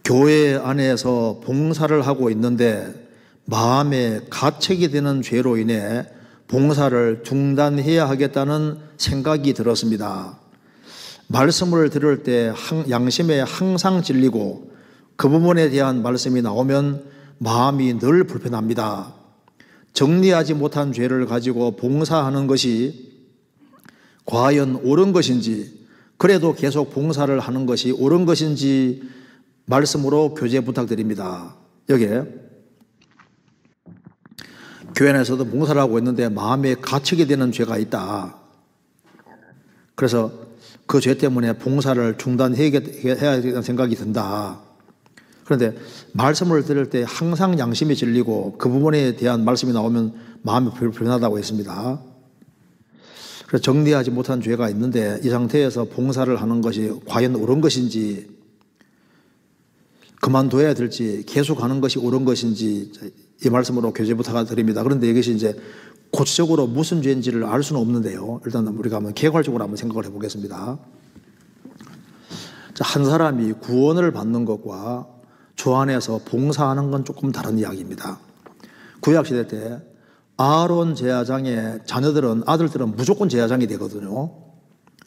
교회 안에서 봉사를 하고 있는데 마음에 가책이 되는 죄로 인해 봉사를 중단해야 하겠다는 생각이 들었습니다. 말씀을 들을 때 양심에 항상 찔리고 그 부분에 대한 말씀이 나오면 마음이 늘 불편합니다. 정리하지 못한 죄를 가지고 봉사하는 것이 과연 옳은 것인지, 그래도 계속 봉사를 하는 것이 옳은 것인지 말씀으로 교제 부탁드립니다. 여기에 교회 안에서도 봉사를 하고 있는데 마음에 가책이 되는 죄가 있다. 그래서 그 죄 때문에 봉사를 중단해야 되는 생각이 든다. 그런데 말씀을 들을 때 항상 양심이 질리고 그 부분에 대한 말씀이 나오면 마음이 불편하다고 했습니다. 그래서 정리하지 못한 죄가 있는데 이 상태에서 봉사를 하는 것이 과연 옳은 것인지, 그만둬야 될지, 계속하는 것이 옳은 것인지 이 말씀으로 교제 부탁드립니다. 그런데 이것이 이제 구체적으로 무슨 죄인지를 알 수는 없는데요. 일단 우리가 한번 개괄적으로 한번 생각을 해보겠습니다. 한 사람이 구원을 받는 것과 주 안에서 봉사하는 건 조금 다른 이야기입니다. 구약시대 때 아론 제사장의 자녀들은, 아들들은 무조건 제사장이 되거든요.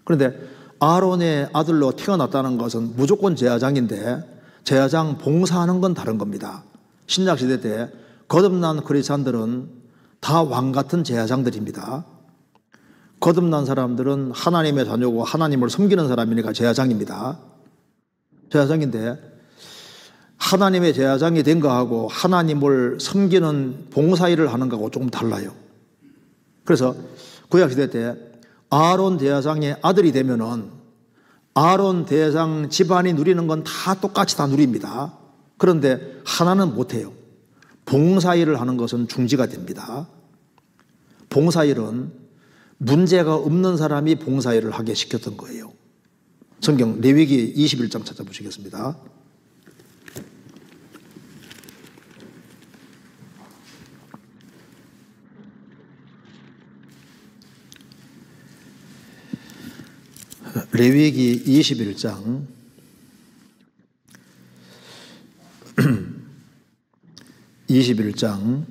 그런데 아론의 아들로 태어났다는 것은 무조건 제사장인데 제사장 봉사하는 건 다른 겁니다. 신약시대 때 거듭난 크리스찬들은 다 왕같은 제사장들입니다. 거듭난 사람들은 하나님의 자녀고 하나님을 섬기는 사람이니까 제사장입니다. 제사장인데 하나님의 제사장이 된 거하고 하나님을 섬기는 봉사일을 하는 거하고 조금 달라요. 그래서 구약시대 때 아론 제사장의 아들이 되면은 아론 제사장 집안이 누리는 건 다 똑같이 다 누립니다. 그런데 하나는 못해요. 봉사일을 하는 것은 중지가 됩니다. 봉사일은 문제가 없는 사람이 봉사일을 하게 시켰던 거예요. 성경 레위기 21장 찾아보시겠습니다. 레위기 21장 21장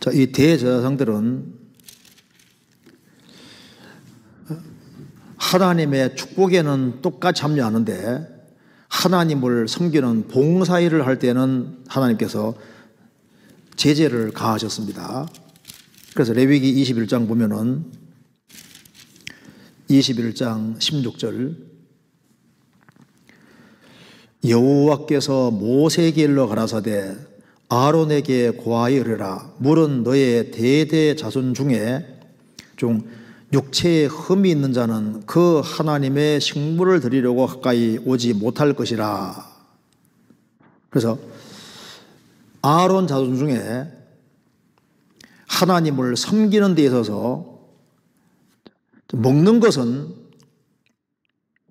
자, 이 대제사장들은 하나님의 축복에는 똑같이 참여하는데 하나님을 섬기는 봉사일을 할 때는 하나님께서 제재를 가하셨습니다. 그래서 레위기 21장 보면은 21장 16절 여호와께서 모세에게 일러 가라사대 아론에게 고하여 이르라 물은 너의 대대 자손 중에 좀 육체에 흠이 있는 자는 그 하나님의 식물을 드리려고 가까이 오지 못할 것이라. 그래서 아론 자손 중에 하나님을 섬기는 데 있어서 먹는 것은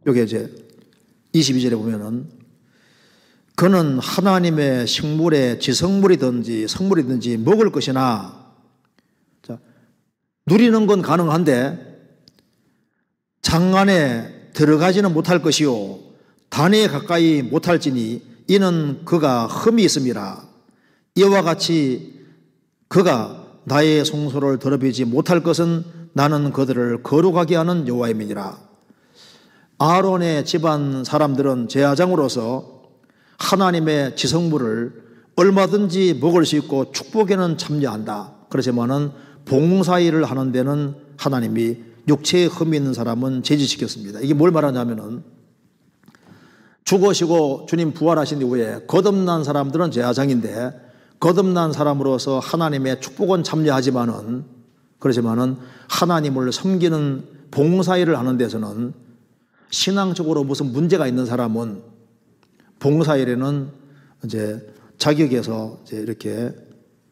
여기 이제 22절에 보면은 그는 하나님의 식물의 지성물이든지 성물이든지 먹을 것이나 자, 누리는 건 가능한데 장 안에 들어가지는 못할 것이요 단에 가까이 못할지니 이는 그가 흠이 있음이라. 이와 같이 그가 나의 송소를 더럽히지 못할 것은 나는 그들을 거룩하게 하는 여호와임이니라. 아론의 집안 사람들은 제사장으로서 하나님의 지성물을 얼마든지 먹을 수 있고 축복에는 참여한다. 그렇지만은 봉사일을 하는 데는 하나님이 육체에 흠이 있는 사람은 제지시켰습니다. 이게 뭘 말하냐면은 죽으시고 주님 부활하신 이후에 거듭난 사람들은 제사장인데 거듭난 사람으로서 하나님의 축복은 참여하지만은 그렇지만은 하나님을 섬기는 봉사일을 하는 데서는 신앙적으로 무슨 문제가 있는 사람은 봉사일에는 이제 자격에서 이제 이렇게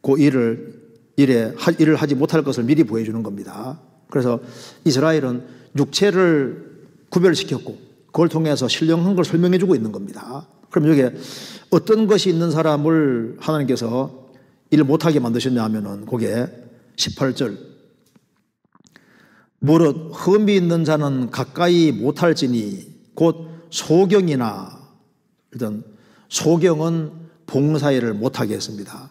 그 일을 하지 못할 것을 미리 보여주는 겁니다. 그래서 이스라엘은 육체를 구별시켰고 그걸 통해서 신령한 걸 설명해 주고 있는 겁니다. 그럼 여기에 어떤 것이 있는 사람을 하나님께서 일 못하게 만드셨냐 하면은 그게 18절 무릇 흠이 있는 자는 가까이 못할지니 곧 소경이나 일단 소경은 봉사일을 못하게 했습니다.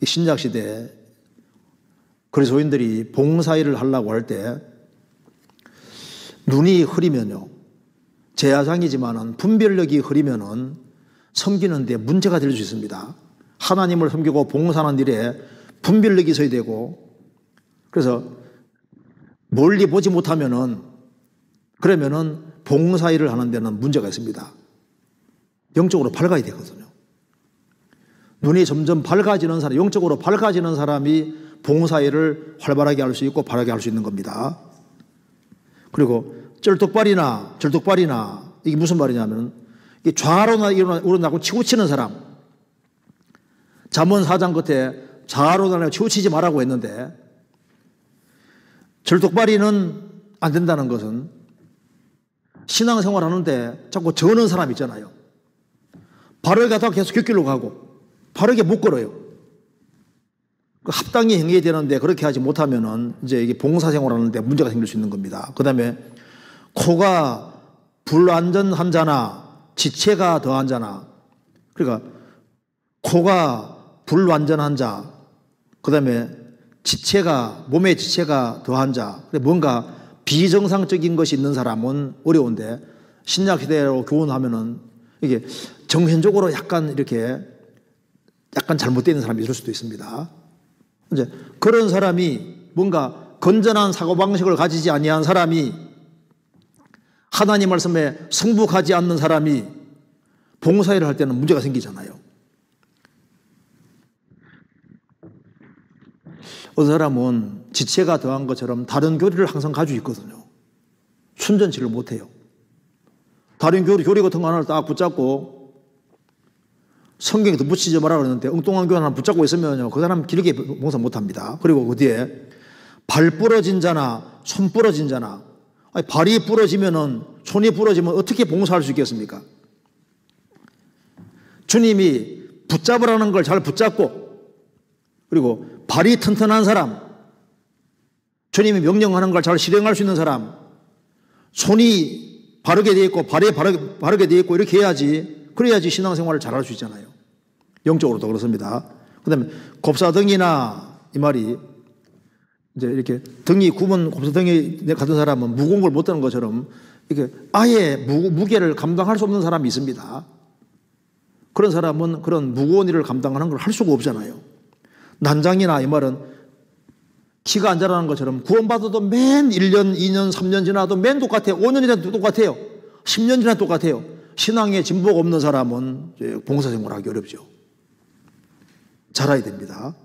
신약시대에 그리스도인들이 봉사일을 하려고 할 때 눈이 흐리면요, 제사장이지만은 분별력이 흐리면은 섬기는 데 문제가 될 수 있습니다. 하나님을 섬기고 봉사하는 일에 분별력이 있어야 되고, 그래서 멀리 보지 못하면은, 그러면은 봉사일을 하는 데는 문제가 있습니다. 영적으로 밝아야 되거든요. 눈이 점점 밝아지는 사람, 영적으로 밝아지는 사람이 봉사일을 활발하게 할 수 있고 바라게 할 수 있는 겁니다. 그리고 절뚝발이나 이게 무슨 말이냐면 좌로나 우로나고 치우치는 사람, 잠언 4장 끝에 좌로나 치우치지 말라고 했는데, 절뚝발이는 안 된다는 것은 신앙생활 하는데 자꾸 저는 사람 있잖아요. 발을 갖다가 계속 곁길로 가고 바르게 못 걸어요. 합당히 행해야 되는데 그렇게 하지 못하면은 이제 이게 봉사생활 하는데 문제가 생길 수 있는 겁니다. 그 다음에 코가 불완전한 자나 지체가 더한 자나, 그러니까 코가 불완전한 자, 그 다음에 몸의 지체가 더한 자, 뭔가 비정상적인 것이 있는 사람은 어려운데, 신약시대로 교훈하면은 이게 정신적으로 약간 잘못되어 있는 사람이 있을 수도 있습니다. 이제 그런 사람이, 뭔가 건전한 사고방식을 가지지 아니한 사람이, 하나님 말씀에 승복하지 않는 사람이 봉사일을 할 때는 문제가 생기잖아요. 어떤 사람은 지체가 더한 것처럼 다른 교리를 항상 가지고 있거든요. 순전치를 못해요. 다른 교리 같은 거 하나를 딱 붙잡고 성경에 덧붙이지 마라 그러는데 엉뚱한 교리 하나 붙잡고 있으면요, 그 사람 길게 봉사 못합니다. 그리고 그 뒤에 발 부러진 자나 손 부러진 자나, 아니, 발이 부러지면은, 손이 부러지면 어떻게 봉사할 수 있겠습니까? 주님이 붙잡으라는 걸 잘 붙잡고, 그리고 발이 튼튼한 사람, 주님이 명령하는 걸 잘 실행할 수 있는 사람, 손이 바르게 되어 있고 발이 바르게 되어 있고 이렇게 해야지, 그래야지 신앙생활을 잘할 수 있잖아요. 영적으로도 그렇습니다. 그 다음에 곱사등이나, 이 말이 이제 이렇게 등이 굽은 곱사등이 같은 사람은 무거운 걸 못 드는 것처럼 이렇게 아예 무게를 감당할 수 없는 사람이 있습니다. 그런 사람은 그런 무거운 일을 감당하는 걸 할 수가 없잖아요. 난장이나, 이 말은 키가 안 자라는 것처럼 구원받아도 맨 1년, 2년, 3년 지나도 맨 똑같아요. 5년 지나도 똑같아요. 10년 지나도 똑같아요. 신앙에 진보가 없는 사람은 봉사생활하기 어렵죠. 자라야 됩니다.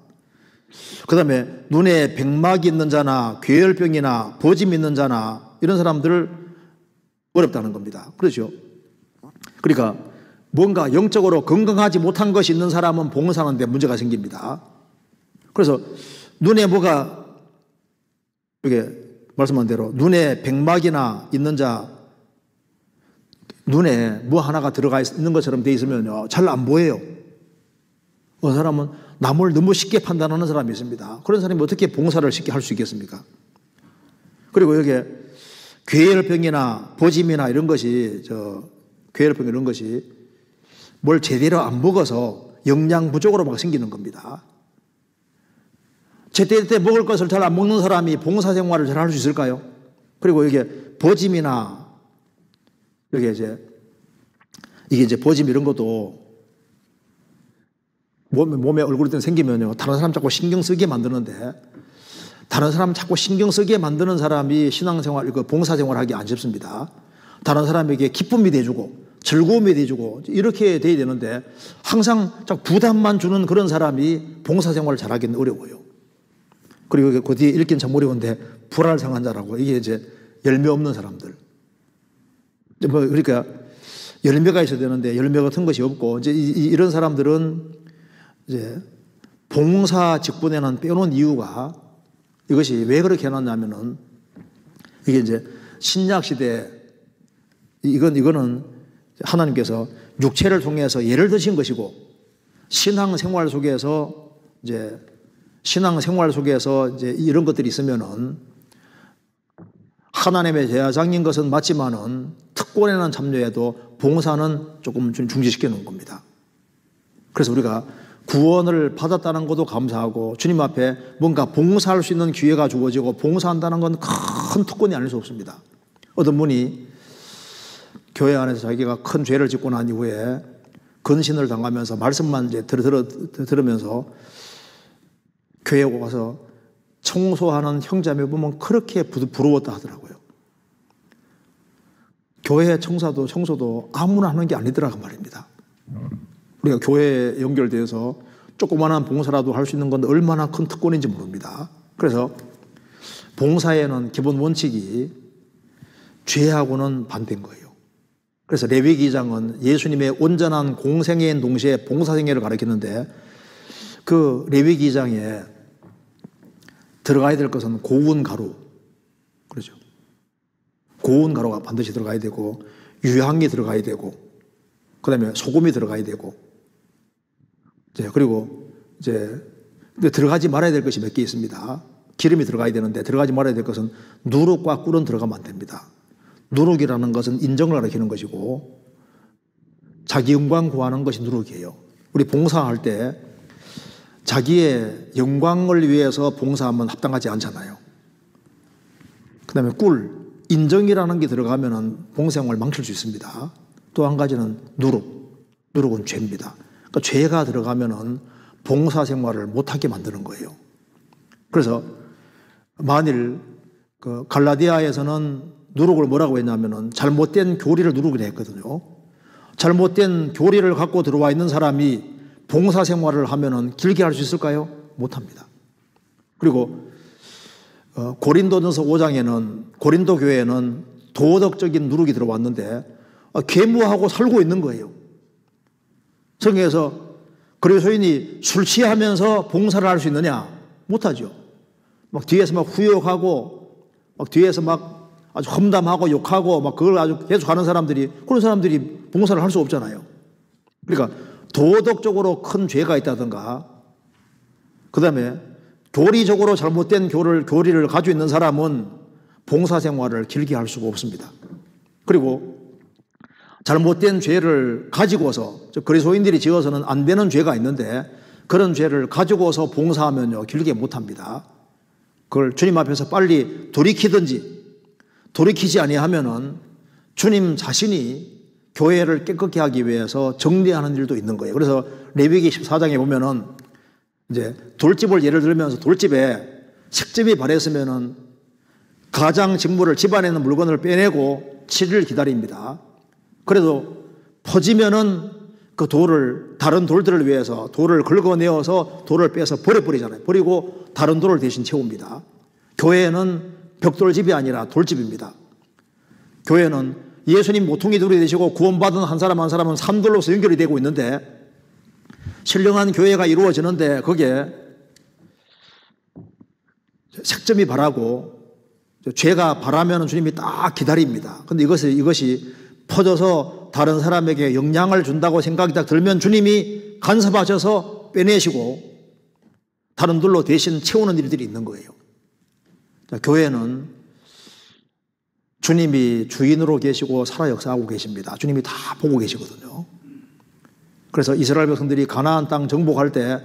그 다음에 눈에 백막이 있는 자나 괴혈병이나 버짐이 있는 자나 이런 사람들을 어렵다는 겁니다. 그렇죠? 그러니까 뭔가 영적으로 건강하지 못한 것이 있는 사람은 봉사하는데 문제가 생깁니다. 그래서 눈에 뭐가, 이게 말씀한 대로 눈에 백막이나 있는 자, 눈에 뭐 하나가 들어가 있는 것처럼 돼 있으면요, 잘 안 보여요. 어떤 사람은 남을 너무 쉽게 판단하는 사람이 있습니다. 그런 사람이 어떻게 봉사를 쉽게 할 수 있겠습니까? 그리고 여기에 괴혈병이나 버짐이나 이런 것이, 괴혈병 이런 것이 뭘 제대로 안 먹어서 영양 부족으로 막 생기는 겁니다. 제때 먹을 것을 잘 안 먹는 사람이 봉사생활을 잘 할 수 있을까요? 그리고 이게 버짐이나, 이게 이제 버짐 이런 것도 몸에 얼굴이 생기면요, 다른 사람 자꾸 신경 쓰게 만드는데, 다른 사람 자꾸 신경 쓰게 만드는 사람이 신앙생활, 봉사생활 하기 안 쉽습니다. 다른 사람에게 기쁨이 돼주고, 즐거움이 돼주고, 이렇게 돼야 되는데, 항상 자꾸 부담만 주는 그런 사람이 봉사생활을 잘하기는 어려워요. 그리고 그 뒤에 읽긴 참 어려운데, 불알상한 자라고, 이게 이제 열매 없는 사람들. 그러니까 열매가 있어야 되는데, 열매 같은 것이 없고, 이제 이런 사람들은 이제 봉사 직분에는 빼놓은 이유가, 이것이 왜 그렇게 해놨냐면은, 이게 이제 신약 시대, 이거는 하나님께서 육체를 통해서 예를 드신 것이고, 신앙생활 속에서 이제 이런 것들이 있으면은 하나님의 제사장인 것은 맞지만은 특권에는 참여해도 봉사는 조금 중지시켜 놓은 겁니다. 그래서 우리가 구원을 받았다는 것도 감사하고 주님 앞에 뭔가 봉사할 수 있는 기회가 주어지고 봉사한다는 건 큰 특권이 아닐 수 없습니다. 어떤 분이 교회 안에서 자기가 큰 죄를 짓고 난 이후에 근신을 당하면서 말씀만 이제 들으면서 교회에 와서 청소하는 형제매 보면 그렇게 부러웠다 하더라고요. 교회 청소도 아무나 하는 게 아니더라고 말입니다. 우리가 교회에 연결돼서 조그마한 봉사라도 할 수 있는 건 얼마나 큰 특권인지 모릅니다. 그래서 봉사에는 기본 원칙이 죄하고는 반대인 거예요. 그래서 레위기 2장은 예수님의 온전한 공생애인 동시에 봉사생애를 가리키는데 그 레위기 2장에 들어가야 될 것은 고운 가루, 그렇죠? 고운 가루가 반드시 들어가야 되고 유향이 들어가야 되고 그 다음에 소금이 들어가야 되고 그리고 근데 들어가지 말아야 될 것이 몇 개 있습니다. 기름이 들어가야 되는데 들어가지 말아야 될 것은 누룩과 꿀은 들어가면 안 됩니다. 누룩이라는 것은 인정을 가리키는 것이고 자기 영광 구하는 것이 누룩이에요. 우리 봉사할 때 자기의 영광을 위해서 봉사하면 합당하지 않잖아요. 그 다음에 꿀, 인정이라는 게 들어가면 봉사생활을 망칠 수 있습니다. 또 한 가지는 누룩은 죄입니다. 그러니까 죄가 들어가면 봉사생활을 못하게 만드는 거예요. 그래서 만일 그 갈라디아에서는 누룩을 뭐라고 했냐면은 잘못된 교리를 누룩이라 했거든요. 잘못된 교리를 갖고 들어와 있는 사람이 봉사생활을 하면은 길게 할 수 있을까요? 못합니다. 그리고 고린도전서 5장에는 고린도 교회에는 도덕적인 누룩이 들어왔는데 계무하고 살고 있는 거예요. 성경에서 그리스도인이 술 취하면서 봉사를 할 수 있느냐? 못하죠. 막 뒤에서 막 후욕하고 막 뒤에서 막 아주 험담하고 욕하고 막 그걸 아주 계속 하는 사람들이 그런 사람들이 봉사를 할 수 없잖아요. 그러니까 도덕적으로 큰 죄가 있다든가 그 다음에 교리적으로 잘못된 교리를 가지고 있는 사람은 봉사생활을 길게 할 수가 없습니다. 그리고 잘못된 죄를 가지고서 그리스도인들이 지어서는 안 되는 죄가 있는데 그런 죄를 가지고서 봉사하면요 길게 못합니다. 그걸 주님 앞에서 빨리 돌이키지 아니하면은 주님 자신이 교회를 깨끗게 하기 위해서 정리하는 일도 있는 거예요. 그래서 레위기 14장에 보면은 이제 돌집을 예를 들면서 돌집에 식점이 발했으면은 가장 직무를 집안에 있는 물건을 빼내고 7일 기다립니다. 그래도 퍼지면은 그 돌을 다른 돌들을 위해서 돌을 긁어내어서 돌을 빼서 버려버리잖아요. 버리고 다른 돌을 대신 채웁니다. 교회는 벽돌집이 아니라 돌집입니다. 교회는 예수님 모퉁이 돌이 되시고 구원받은 한 사람 한 사람은 산돌로서 연결이 되고 있는데 신령한 교회가 이루어지는데 거기에 색점이 바라고 죄가 바라면 주님이 딱 기다립니다. 근데 이것이 퍼져서 다른 사람에게 영향을 준다고 생각이 딱 들면 주님이 간섭하셔서 빼내시고 다른 돌로 대신 채우는 일들이 있는 거예요. 교회는 주님이 주인으로 계시고 살아 역사하고 계십니다. 주님이 다 보고 계시거든요. 그래서 이스라엘 백성들이 가나안 땅 정복할 때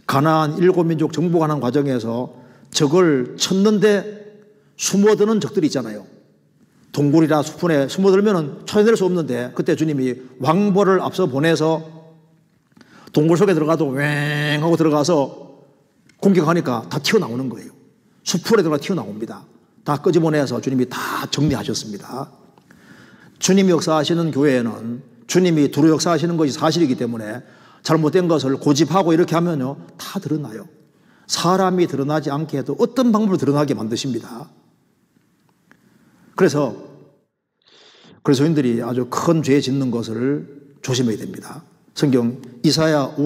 가나안 7민족 정복하는 과정에서 적을 쳤는데 숨어드는 적들이 있잖아요. 동굴이나 수풀에 숨어들면 찾아낼 수 없는데 그때 주님이 왕벌을 앞서 보내서 동굴 속에 들어가도 왱 하고 들어가서 공격하니까 다 튀어나오는 거예요. 수풀에 들어가 튀어나옵니다. 다 끄집어내서 주님이 다 정리하셨습니다. 주님이 역사하시는 교회에는 주님이 두루 역사하시는 것이 사실이기 때문에 잘못된 것을 고집하고 이렇게 하면요 다 드러나요. 사람이 드러나지 않게 해도 어떤 방법으로 드러나게 만드십니다. 그래서 그리스도인들이 아주 큰 죄 짓는 것을 조심해야 됩니다. 성경 이사야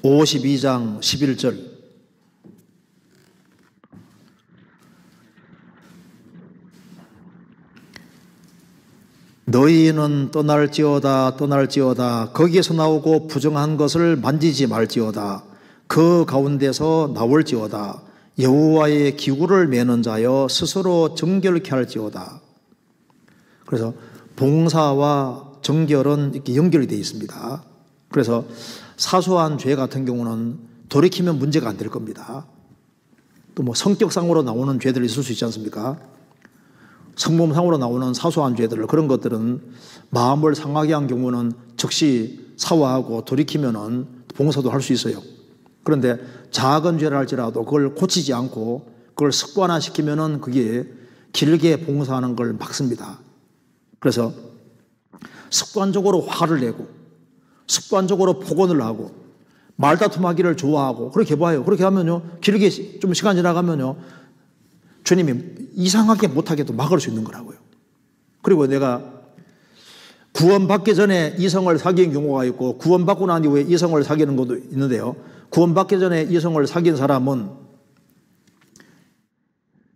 52장 11절 너희는 떠날지어다 떠날지어다 거기에서 나오고 부정한 것을 만지지 말지어다 그 가운데서 나올지어다 여호와의 기구를 매는 자여 스스로 정결케 할지어다. 그래서 봉사와 정결은 이렇게 연결이 되어 있습니다. 그래서 사소한 죄 같은 경우는 돌이키면 문제가 안 될 겁니다. 또 뭐 성격상으로 나오는 죄들이 있을 수 있지 않습니까? 성범상으로 나오는 사소한 죄들, 그런 것들은 마음을 상하게 한 경우는 즉시 사과하고 돌이키면은 봉사도 할 수 있어요. 그런데 작은 죄를 할지라도 그걸 고치지 않고 그걸 습관화시키면은 그게 길게 봉사하는 걸 막습니다. 그래서 습관적으로 화를 내고 습관적으로 폭언을 하고 말다툼하기를 좋아하고 그렇게 봐요. 그렇게 하면요, 길게 좀 시간 지나가면요, 주님이 이상하게 못하게도 막을 수 있는 거라고요. 그리고 내가 구원받기 전에 이성을 사귄 경우가 있고 구원받고 난 이후에 이성을 사귀는 것도 있는데요. 구원받기 전에 이성을 사귄 사람은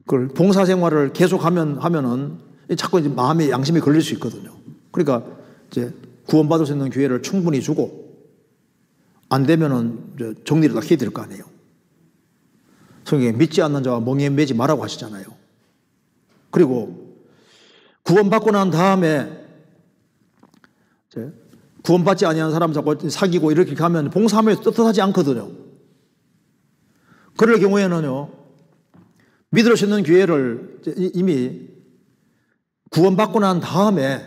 그걸 봉사생활을 계속하면은 자꾸 이제 마음에 양심이 걸릴 수 있거든요. 그러니까 이제 구원받을 수 있는 기회를 충분히 주고 안 되면은 정리를 다 해야 될 거 아니에요. 성경에 믿지 않는 자와 멍에 매지 말라고 하시잖아요. 그리고 구원받고 난 다음에 구원받지 아니한 사람 자꾸 사귀고 이렇게 하면 봉사하면서 떳떳하지 않거든요. 그럴 경우에는요, 믿을 수 있는 기회를 이미 구원받고 난 다음에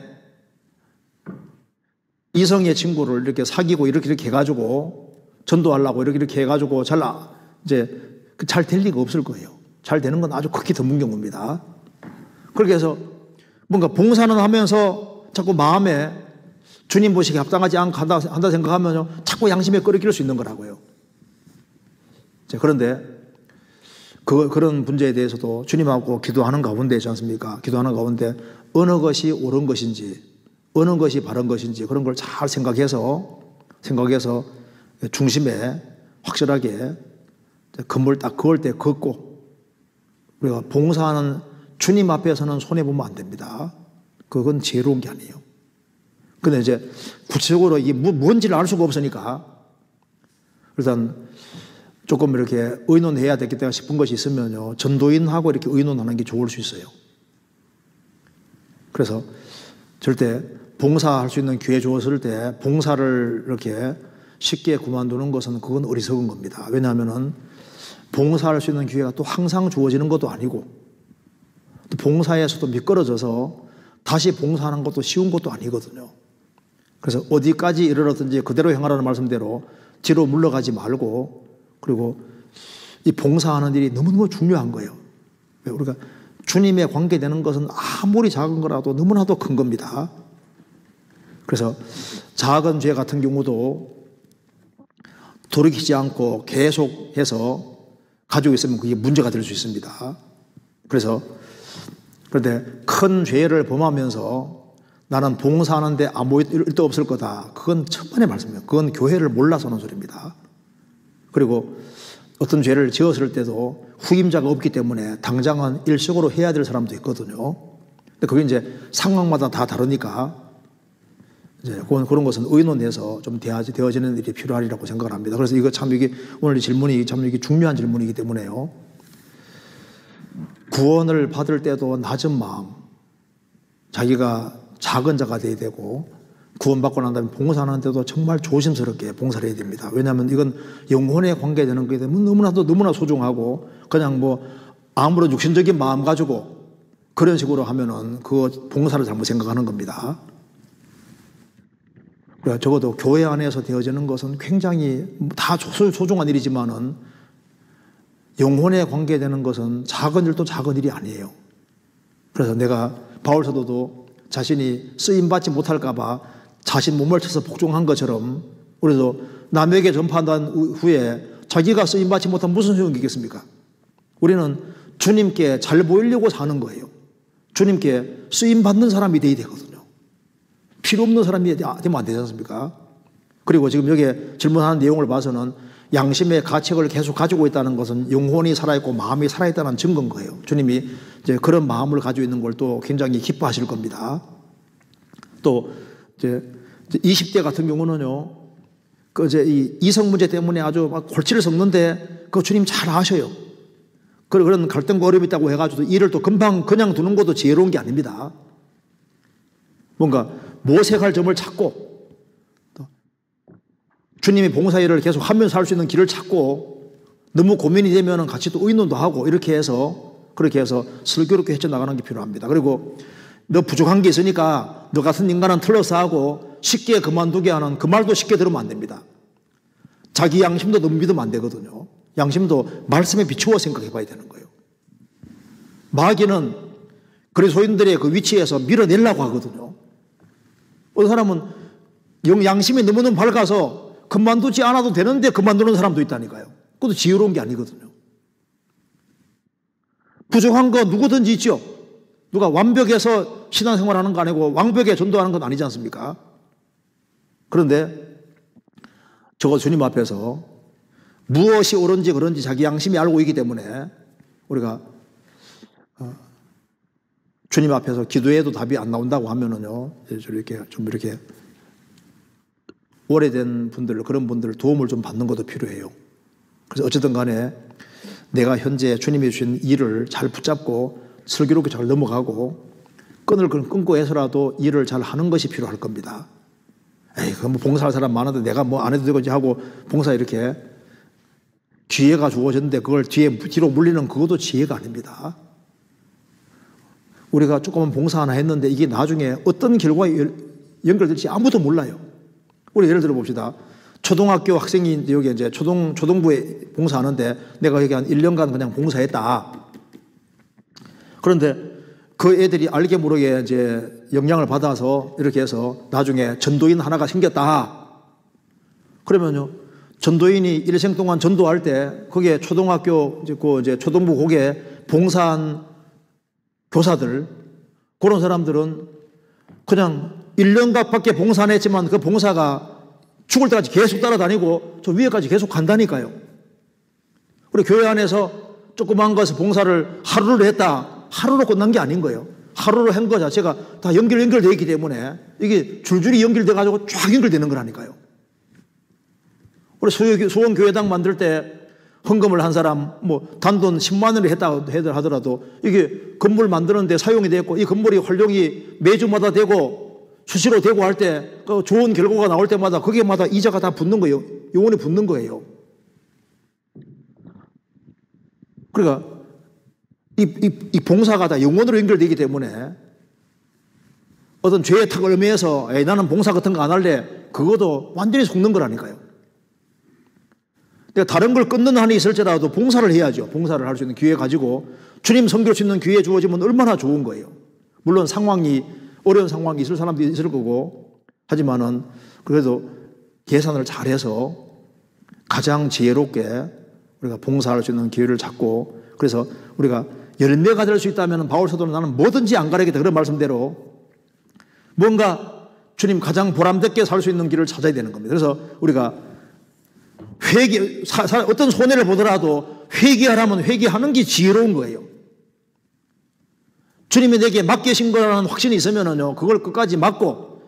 이성의 친구를 이렇게 사귀고 이렇게 해가지고 전도하려고 이렇게 해가지고 잘 될 리가 없을 거예요. 잘 되는 건 아주 극히 드문 경우입니다. 그렇게 해서 뭔가 봉사는 하면서 자꾸 마음에 주님 보시기에 합당하지 않고 한다 생각하면요, 자꾸 양심에 끓이낄 수 있는 거라고요. 그런데 그런 문제에 대해서도 주님하고 기도하는 가운데 있지 않습니까? 기도하는 가운데 어느 것이 옳은 것인지, 어느 것이 바른 것인지 그런 걸 잘 생각해서 중심에 확실하게 건물 딱 그을 때 걷고, 우리가 봉사하는 주님 앞에서는 손해보면 안 됩니다. 그건 지혜로운 게 아니에요. 근데 이제 구체적으로 이게 뭔지를 알 수가 없으니까 일단 조금 이렇게 의논해야 되겠다 싶은 것이 있으면요, 전도인하고 이렇게 의논하는 게 좋을 수 있어요. 그래서 절대 봉사할 수 있는 기회 주었을 때 봉사를 이렇게 쉽게 그만두는 것은 그건 어리석은 겁니다. 왜냐하면은 봉사할 수 있는 기회가 또 항상 주어지는 것도 아니고 또 봉사에서도 미끄러져서 다시 봉사하는 것도 쉬운 것도 아니거든요. 그래서 어디까지 이르렀든지 그대로 행하라는 말씀대로 뒤로 물러가지 말고, 그리고 이 봉사하는 일이 너무너무 중요한 거예요. 우리가 주님에 관계되는 것은 아무리 작은 거라도 너무나도 큰 겁니다. 그래서 작은 죄 같은 경우도 돌이키지 않고 계속해서 가지고 있으면 그게 문제가 될 수 있습니다. 그런데 큰 죄를 범하면서 나는 봉사하는데 아무 일도 없을 거다, 그건 천만의 말씀이에요. 그건 교회를 몰라서 하는 소리입니다. 그리고 어떤 죄를 지었을 때도 후임자가 없기 때문에 당장은 일식으로 해야 될 사람도 있거든요. 근데 그게 이제 상황마다 다 다르니까 이제 그런 것은 의논해서 좀 되어지는 일이 필요하리라고 생각을 합니다. 그래서 이거 참 이게 오늘 이 질문이 참 이게 중요한 질문이기 때문에요. 구원을 받을 때도 낮은 마음, 자기가 작은 자가 돼야 되고, 구원받고 난 다음에 봉사하는 데도 정말 조심스럽게 봉사를 해야 됩니다. 왜냐하면 이건 영혼에 관계되는 거기 때문에 너무나 소중하고, 그냥 뭐 아무런 육신적인 마음 가지고 그런 식으로 하면은 그 봉사를 잘못 생각하는 겁니다. 적어도 교회 안에서 되어지는 것은 굉장히 다 소중한 일이지만은 영혼에 관계되는 것은 작은 일도 작은 일이 아니에요. 그래서 내가 바울 사도도 자신이 쓰임받지 못할까봐 자신 몸을 쳐서 복종한 것처럼, 우리도 남에게 전파한 후에 자기가 쓰임받지 못하면 무슨 소용이 있겠습니까? 우리는 주님께 잘 보이려고 사는 거예요. 주님께 쓰임받는 사람이 돼야 되거든요. 필요 없는 사람이 되면 안 되지 않습니까? 그리고 지금 여기에 질문하는 내용을 봐서는 양심의 가책을 계속 가지고 있다는 것은 영혼이 살아있고 마음이 살아있다는 증거인 거예요. 주님이 이제 그런 마음을 가지고 있는 걸 또 굉장히 기뻐하실 겁니다. 또 이제 20대 같은 경우는요, 그 이제 이 이성 문제 때문에 아주 막 골치를 썩는데 그 주님 잘 아셔요. 그런 갈등과 어려움이 있다고 해가지고 일을 또 금방 그냥 두는 것도 지혜로운 게 아닙니다. 뭔가 모색할 점을 찾고 또 주님이 봉사일을 계속 하면서 할 수 있는 길을 찾고 너무 고민이 되면 같이 또 의논도 하고 이렇게 해서 그렇게 해서 슬기롭게 헤쳐나가는 게 필요합니다. 그리고 너 부족한 게 있으니까 너 같은 인간은 틀려서 하고 쉽게 그만두게 하는 그 말도 쉽게 들으면 안 됩니다. 자기 양심도 너무 믿으면 안 되거든요. 양심도 말씀에 비추어 생각해 봐야 되는 거예요. 마귀는 그리스도인들의 그 위치에서 밀어내려고 하거든요. 어떤 사람은 양심이 너무너무 밝아서 그만두지 않아도 되는데 그만두는 사람도 있다니까요. 그것도 지혜로운 게 아니거든요. 부족한 거 누구든지 있죠. 누가 완벽해서 신앙생활 하는 거 아니고 완벽에 전도하는 건 아니지 않습니까? 그런데 저거 주님 앞에서 무엇이 옳은지 그런지 자기 양심이 알고 있기 때문에 우리가 주님 앞에서 기도해도 답이 안 나온다고 하면은요, 이렇게 오래된 분들, 그런 분들 도움을 좀 받는 것도 필요해요. 그래서 어쨌든 간에 내가 현재 주님이 주신 일을 잘 붙잡고 슬기롭게 잘 넘어가고 끈을 끊고 해서라도 일을 잘 하는 것이 필요할 겁니다. 에이, 뭐 봉사할 사람 많은데 내가 뭐 안 해도 되겠지 하고 봉사 이렇게 기회가 주어졌는데 그걸 뒤로 물리는 그것도 지혜가 아닙니다. 우리가 조그만 봉사 하나 했는데 이게 나중에 어떤 결과에 연결될지 아무도 몰라요. 우리 예를 들어 봅시다. 초등학교 학생이 여기 이제 초등부에 봉사하는데 내가 여기 한 1년간 그냥 봉사했다. 그런데 그 애들이 알게 모르게 이제 영향을 받아서 이렇게 해서 나중에 전도인 하나가 생겼다. 그러면요, 전도인이 일생 동안 전도할 때 거기에 초등학교 이제 초등부 거기에 봉사한 교사들, 그런 사람들은 그냥 1년밖에 봉사 안 했지만 그 봉사가 죽을 때까지 계속 따라다니고 저 위에까지 계속 간다니까요. 우리 교회 안에서 조그만 것을 봉사를 하루를 했다. 하루로 끝난 게 아닌 거예요. 하루로 한 거 자체가 다 연결되어 있기 때문에 이게 줄줄이 연결돼 가지고 쫙 연결되는 거라니까요. 우리 수원교회당 만들 때 헌금을 한 사람 뭐 단돈 10만 원을 했다 하더라도 이게 건물 만드는데 사용이 됐고 이 건물이 활용이 매주마다 되고 수시로 되고 할 때 그 좋은 결과가 나올 때마다 거기에마다 이자가 다 붙는 거예요. 영원히 붙는 거예요. 그러니까 이 봉사가 다 영원으로 연결되기 때문에 어떤 죄의 탁을 의미해서 나는 봉사 같은 거 안 할래, 그것도 완전히 속는 거라니까요. 내가 다른 걸 끊는 한이 있을지라도 봉사를 해야죠. 봉사를 할 수 있는 기회 가지고 주님 섬길 수 있는 기회 주어지면 얼마나 좋은 거예요. 물론 어려운 상황이 있을 사람도 있을 거고, 하지만은 그래도 계산을 잘해서 가장 지혜롭게 우리가 봉사할 수 있는 기회를 잡고, 그래서 우리가 열매가 될 수 있다면 바울 사도는 나는 뭐든지 안 가리겠다 그런 말씀대로 뭔가 주님 가장 보람되게 살 수 있는 길을 찾아야 되는 겁니다. 그래서 우리가 어떤 손해를 보더라도 회개하라면 회개하는 게 지혜로운 거예요. 주님이 내게 맡기신 거라는 확신이 있으면은요, 그걸 끝까지 맡고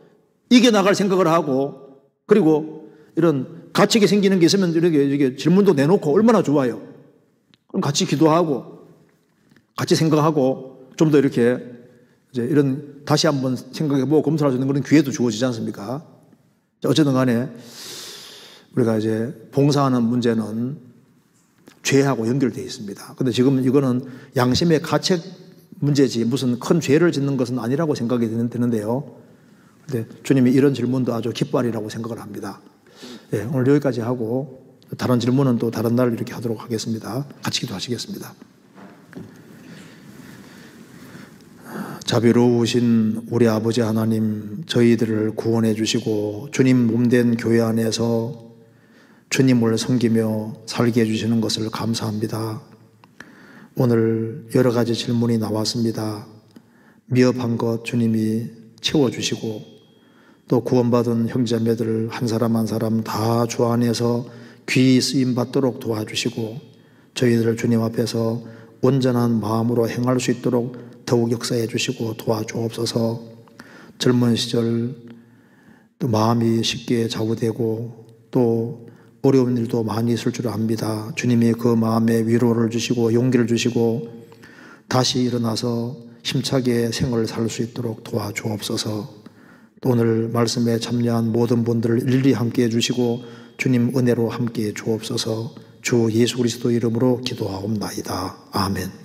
이겨나갈 생각을 하고, 그리고 이런 가책이 생기는 게 있으면 이렇게 질문도 내놓고 얼마나 좋아요. 그럼 같이 기도하고, 같이 생각하고, 좀 더 이렇게 이제 이런 다시 한번 생각해보고 검토할 수 있는 그런 기회도 주어지지 않습니까? 어쨌든 간에 우리가 이제 봉사하는 문제는 죄하고 연결되어 있습니다. 근데 지금 이거는 양심의 가책 문제지 무슨 큰 죄를 짓는 것은 아니라고 생각이 되는데요. 근데 주님이 이런 질문도 아주 기뻐하리라고 생각을 합니다. 예, 오늘 여기까지 하고 다른 질문은 또 다른 날 이렇게 하도록 하겠습니다. 같이 기도하시겠습니다. 자비로우신 우리 아버지 하나님, 저희들을 구원해 주시고 주님 몸된 교회 안에서 주님을 섬기며 살게 해주시는 것을 감사합니다. 오늘 여러 가지 질문이 나왔습니다. 미흡한 것 주님이 채워주시고, 또 구원받은 형제자매들 한 사람 한 사람 다 주 안에서 귀히 쓰임받도록 도와주시고, 저희들을 주님 앞에서 온전한 마음으로 행할 수 있도록 더욱 역사해 주시고 도와주옵소서. 젊은 시절 또 마음이 쉽게 좌우되고 또 어려운 일도 많이 있을 줄 압니다. 주님이 그 마음에 위로를 주시고 용기를 주시고 다시 일어나서 힘차게 생활을 살 수 있도록 도와주옵소서. 또 오늘 말씀에 참여한 모든 분들을 일일이 함께해 주시고 주님 은혜로 함께해 주옵소서. 주 예수 그리스도 이름으로 기도하옵나이다. 아멘.